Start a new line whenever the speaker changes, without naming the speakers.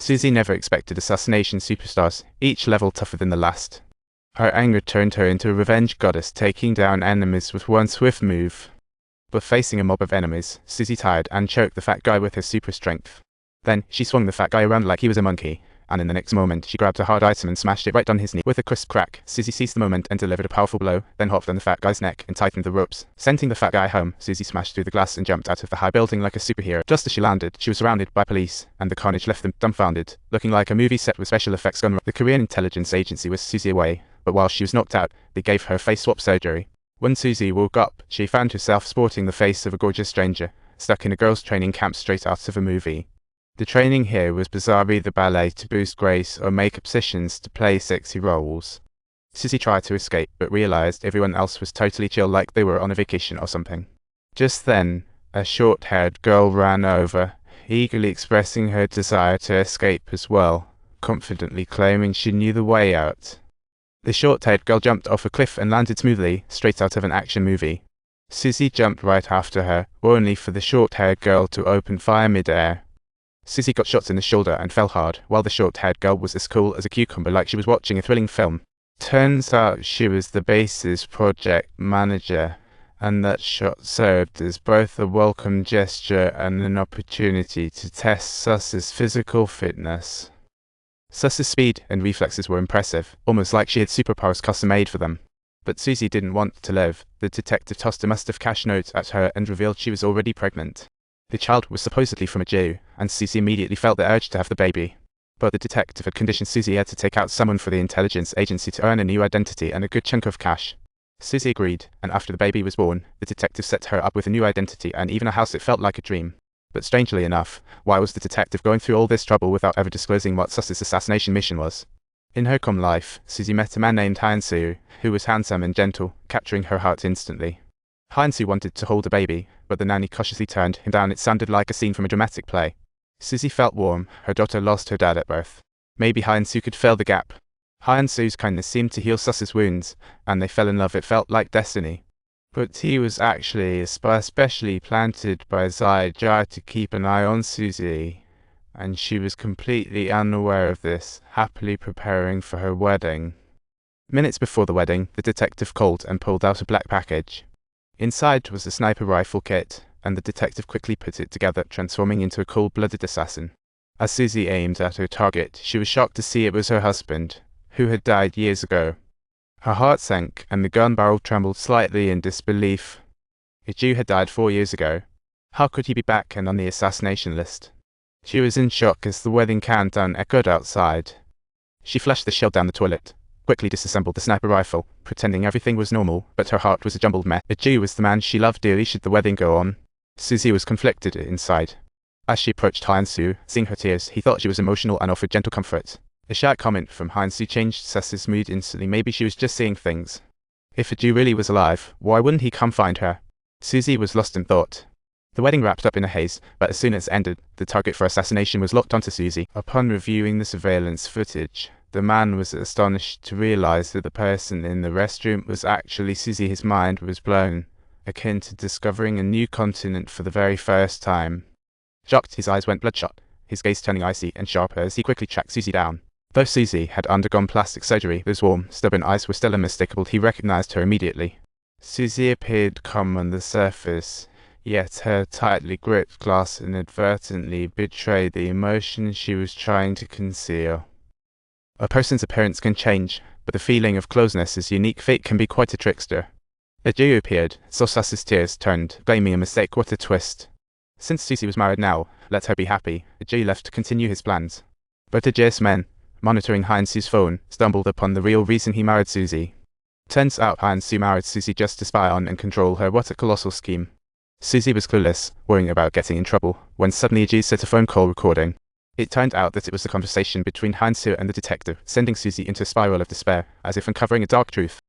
Suzy never expected assassination superstars, each level tougher than the last. Her anger turned her into a revenge goddess, taking down enemies with one swift move. But facing a mob of enemies, Suzy tired and choked the fat guy with her super strength. Then, she swung the fat guy around like he was a monkey, and in the next moment she grabbed a hard item and smashed it right on his knee. With a crisp crack, Suzy seized the moment and delivered a powerful blow, then hopped on the fat guy's neck and tightened the ropes. Sending the fat guy home, Suzy smashed through the glass and jumped out of the high building like a superhero. Just as she landed, she was surrounded by police, and the carnage left them dumbfounded, looking like a movie set with special effects gone wrong. The Korean intelligence agency was Suzy away, but while she was knocked out, they gave her face swap surgery. When Suzy woke up, she found herself sporting the face of a gorgeous stranger, stuck in a girls' training camp straight out of a movie. The training here was bizarrely the ballet to boost grace or makeup sessions to play sexy roles. Suzy tried to escape, but realized everyone else was totally chill, like they were on a vacation or something. Just then, a short-haired girl ran over, eagerly expressing her desire to escape as well, confidently claiming she knew the way out. The short-haired girl jumped off a cliff and landed smoothly, straight out of an action movie. Suzy jumped right after her, only for the short-haired girl to open fire mid-air. Suzy got shot in the shoulder and fell hard, while the short-haired girl was as cool as a cucumber, like she was watching a thrilling film. Turns out she was the base's project manager, and that shot served as both a welcome gesture and an opportunity to test Suzy's physical fitness. Suzy's speed and reflexes were impressive, almost like she had superpowers custom-made for them. But Suzy didn't want to live. The detective tossed a massive cash note at her and revealed she was already pregnant. The child was supposedly from a Jew, and Suzy immediately felt the urge to have the baby. But the detective had conditioned Suzy had to take out someone for the intelligence agency to earn a new identity and a good chunk of cash. Suzy agreed, and after the baby was born, the detective set her up with a new identity and even a house. It felt like a dream. But strangely enough, why was the detective going through all this trouble without ever disclosing what Suzy's assassination mission was? In her calm life, Suzy met a man named Han-soo, who was handsome and gentle, capturing her heart instantly. Han-soo wanted to hold a baby, but the nanny cautiously turned him down. It sounded like a scene from a dramatic play. Suzy felt warm. Her daughter lost her dad at birth. Maybe Han-soo could fill the gap. Han-soo's kindness seemed to heal Suzy's wounds, and they fell in love. It felt like destiny. But he was actually a spy specially planted by Zai-ja to keep an eye on Suzy, and she was completely unaware of this, happily preparing for her wedding. Minutes before the wedding, the detective called and pulled out a black package. Inside was a sniper rifle kit, and the detective quickly put it together, transforming into a cold-blooded assassin. As Suzy aimed at her target, she was shocked to see it was her husband, who had died years ago. Her heart sank, and the gun barrel trembled slightly in disbelief. A Jew had died 4 years ago. How could he be back and on the assassination list? She was in shock as the wedding countdown echoed outside. She flushed the shell down the toilet, quickly disassembled the sniper rifle, pretending everything was normal, but her heart was a jumbled mess. A Jew was the man she loved dearly. Should the wedding go on? Suzy was conflicted inside. As she approached Han-soo, seeing her tears, he thought she was emotional and offered gentle comfort. A shy comment from Han-soo changed Suzy's mood instantly. Maybe she was just seeing things. If a Jew really was alive, why wouldn't he come find her? Suzy was lost in thought. The wedding wrapped up in a haze, but as soon as it ended, the target for assassination was locked onto Suzy. Upon reviewing the surveillance footage, the man was astonished to realize that the person in the restroom was actually Suzy. His mind was blown, akin to discovering a new continent for the very first time. Shocked, his eyes went bloodshot, his gaze turning icy and sharp as he quickly tracked Suzy down. Though Suzy had undergone plastic surgery, those warm, stubborn eyes were still unmistakable. He recognized her immediately. Suzy appeared calm on the surface, yet her tightly gripped glass inadvertently betrayed the emotion she was trying to conceal. A person's appearance can change, but the feeling of closeness is unique. Fate can be quite a trickster. A Jew appeared, saw Suzy's tears, turned, blaming a mistake. What a twist. Since Suzy was married now, let her be happy. A Jew left to continue his plans. But a Jewish man, monitoring Han-soo's phone, stumbled upon the real reason he married Suzy. Turns out Han-soo married Suzy just to spy on and control her. What a colossal scheme. Suzy was clueless, worrying about getting in trouble, when suddenly a Jew set a phone call recording. It turned out that it was a conversation between Han-soo and the detective, sending Suzy into a spiral of despair, as if uncovering a dark truth.